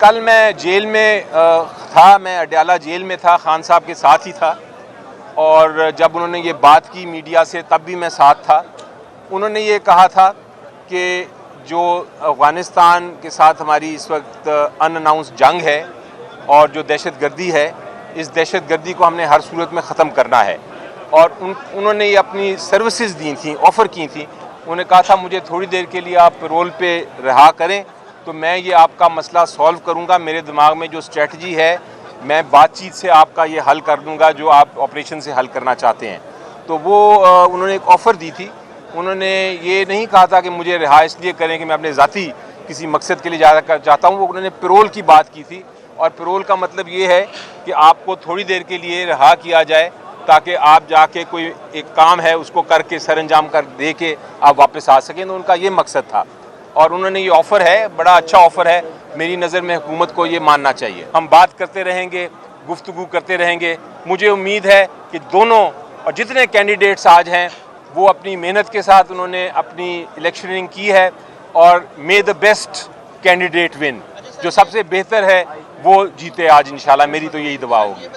कल मैं जेल में था, मैं अडयाला जेल में था, खान साहब के साथ ही था। और जब उन्होंने ये बात की मीडिया से तब भी मैं साथ था। उन्होंने ये कहा था कि जो अफ़गानिस्तान के साथ हमारी इस वक्त अनअनाउंस जंग है और जो दहशतगर्दी है, इस दहशतगर्दी को हमने हर सूरत में ख़त्म करना है। और उन्होंने ये अपनी सर्विसेज दी थी, ऑफ़र की थी। उन्होंने कहा था मुझे थोड़ी देर के लिए आप रोल पे रहा करें तो मैं ये आपका मसला सॉल्व करूंगा। मेरे दिमाग में जो स्ट्रेटजी है मैं बातचीत से आपका ये हल कर दूंगा जो आप ऑपरेशन से हल करना चाहते हैं। तो वो उन्होंने एक ऑफ़र दी थी। उन्होंने ये नहीं कहा था कि मुझे रिहा इसलिए करें कि मैं अपने ज़ाती किसी मकसद के लिए जाना चाहता हूँ। वो उन्होंने पैरोल की बात की थी और पैरोल का मतलब ये है कि आपको थोड़ी देर के लिए रिहा किया जाए ताकि आप जाके कोई एक काम है उसको करके सरअंजाम कर दे के आप वापस आ सकें। तो उनका ये मकसद था और उन्होंने ये ऑफ़र है, बड़ा अच्छा ऑफ़र है। मेरी नज़र में हुकूमत को ये मानना चाहिए। हम बात करते रहेंगे, गुफ्तगू करते रहेंगे। मुझे उम्मीद है कि दोनों और जितने कैंडिडेट्स आज हैं वो अपनी मेहनत के साथ उन्होंने अपनी इलेक्शनिंग की है और मे द बेस्ट कैंडिडेट विन, जो सबसे बेहतर है वो जीते आज इंशाल्लाह। मेरी तो यही दुआ होगी।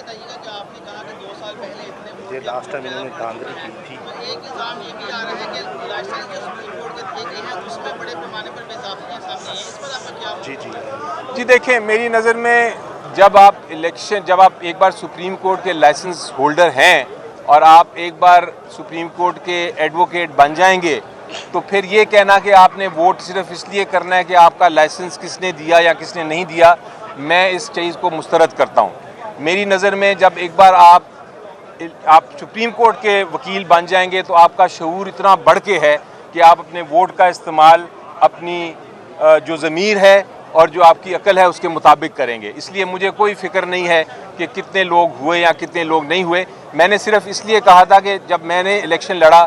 लास्ट टाइम इन्होंने धांधली की थी। एक इल्जाम ये भी आ रहा है कि लास्ट टाइम जो सुप्रीम कोर्ट के गई है उसमें बड़े पैमाने पर बेसाबियां सामने आई हैं। इस पर आपका क्या? जी देखिए, मेरी नज़र में जब आप एक बार सुप्रीम कोर्ट के लाइसेंस होल्डर हैं और आप एक बार सुप्रीम कोर्ट के एडवोकेट बन जाएंगे तो फिर ये कहना कि आपने वोट सिर्फ इसलिए करना है कि आपका लाइसेंस किसने दिया या किसने नहीं दिया, मैं इस चीज़ को मुस्तरद करता हूँ। मेरी नज़र में जब एक बार आप सुप्रीम कोर्ट के वकील बन जाएंगे तो आपका शऊर इतना बढ़ के है कि आप अपने वोट का इस्तेमाल अपनी जो ज़मीर है और जो आपकी अकल है उसके मुताबिक करेंगे। इसलिए मुझे कोई फ़िक्र नहीं है कि कितने लोग हुए या कितने लोग नहीं हुए। मैंने सिर्फ इसलिए कहा था कि जब मैंने इलेक्शन लड़ा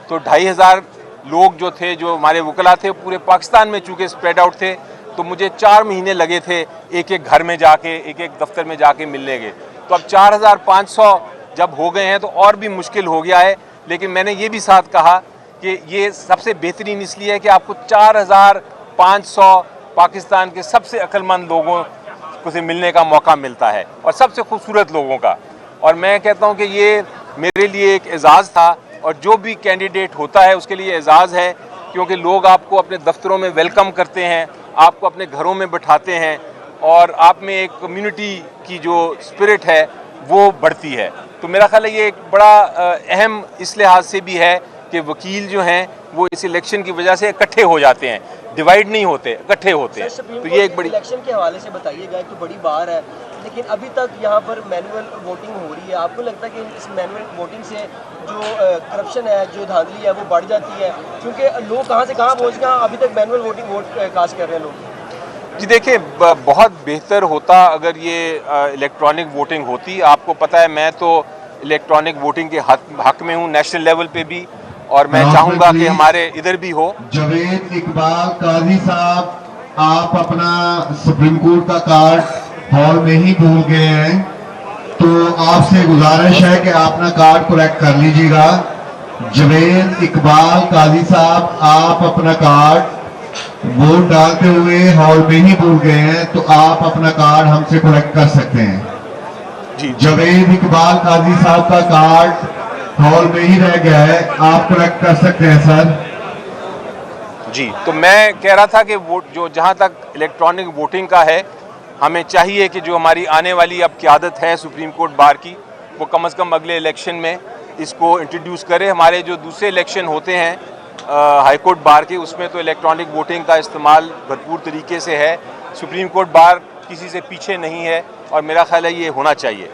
तो 2500 लोग जो थे, जो हमारे वकला थे, पूरे पाकिस्तान में चूँकि स्प्रेड आउट थे, तो मुझे 4 महीने लगे थे एक एक घर में जाके, एक एक दफ्तर में जाके मिलने के। तो अब 4500 जब हो गए हैं तो और भी मुश्किल हो गया है। लेकिन मैंने ये भी साथ कहा कि ये सबसे बेहतरीन इसलिए है कि आपको 4500 पाकिस्तान के सबसे अक्लमंद लोगों को से मिलने का मौका मिलता है और सबसे खूबसूरत लोगों का। और मैं कहता हूँ कि ये मेरे लिए एक एजाज़ था और जो भी कैंडिडेट होता है उसके लिए एजाज़ है, क्योंकि लोग आपको अपने दफ्तरों में वेलकम करते हैं, आपको अपने घरों में बिठाते हैं और आप में एक कम्युनिटी की जो स्पिरिट है वो बढ़ती है। तो मेरा ख्याल है ये एक बड़ा अहम इस लिहाज से भी है कि वकील जो हैं वो इस इलेक्शन की वजह से इकट्ठे हो जाते हैं, डिवाइड नहीं होते, इकट्ठे होते हैं। तो ये एक बड़ी इलेक्शन के हवाले से बताइएगा, एक तो बड़ी बार है लेकिन अभी तक यहाँ पर मैनुअल वोटिंग हो रही है। आपको लगता है कि इस मैनुअल वोटिंग से जो करप्शन है, जो धांधली है वो बढ़ जाती है? क्योंकि लोग कहाँ से कहाँ पहुँच गए, अभी तक मैनुअल वोटिंग वोट कास्ट कर रहे हैं लोग। जी देखिए, बहुत बेहतर होता अगर ये इलेक्ट्रॉनिक वोटिंग होती। आपको पता है मैं तो इलेक्ट्रॉनिक वोटिंग के हक में हूँ नेशनल लेवल पे भी, और मैं चाहूँगा कि हमारे इधर भी हो। जवेद इकबाल काजी साहब, आप अपना सुप्रीम कोर्ट का कार्ड हॉल में ही भूल गए हैं, तो आपसे गुजारिश है कि आप अपना कार्ड कलेक्ट कर लीजिएगा। जवेद इकबाल काजी साहब, आप अपना कार्ड वोट डालते हुए हॉल में ही भूल गए हैं, तो आप अपना कार्ड हमसे कलेक्ट कर सकते हैं। जी जवेद इकबाल काजी साहब का कार्ड हॉल में ही रह गया है, आप कलेक्ट कर सकते हैं सर। जी, तो मैं कह रहा था कि वोट जो जहाँ तक इलेक्ट्रॉनिक वोटिंग का है, हमें चाहिए कि जो हमारी आने वाली अब क़यादत है सुप्रीम कोर्ट बार की, वो कम से कम अगले इलेक्शन में इसको इंट्रोड्यूस करे। हमारे जो दूसरे इलेक्शन होते हैं हाई कोर्ट बार के, उसमें तो इलेक्ट्रॉनिक वोटिंग का इस्तेमाल भरपूर तरीके से है। सुप्रीम कोर्ट बार किसी से पीछे नहीं है और मेरा ख्याल है ये होना चाहिए।